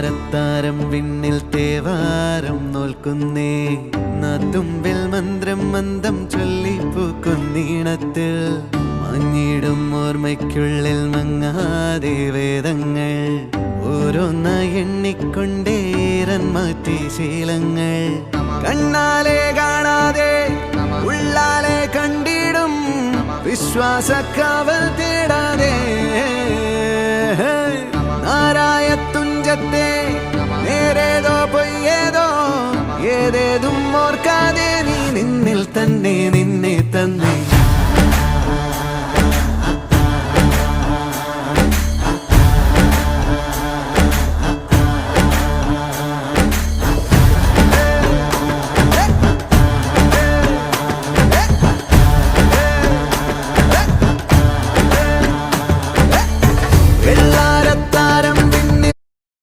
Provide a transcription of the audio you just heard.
താരത്താരം വിണ്ണിൽ തേവാരം നോൽക്കുന്നേ നാത്തുമ്പിൽ മന്ത്രം മന്ദം ചൊല്ലിപ്പൂക്കുന്നീണത്തിൽ മഞ്ഞിടും ഓർമ്മയ്ക്കുള്ളിൽ മങ്ങാതെ വേദങ്ങൾ ഓരോന്നായി എണ്ണിക്കൊണ്ടേരൻ മാറ്റി ശീലങ്ങൾ കണ്ണാലെ കാണാതെ ഉള്ളാലെ കണ്ടിടും വിശ്വാസക്കാവൽ തേടാതെ നാരായ തുഞ്ചത്തെ നേരേതോ പൊയ്യേതോ ഏതേതും ഓർക്കാതെ നീ നിന്നിൽ തന്നെ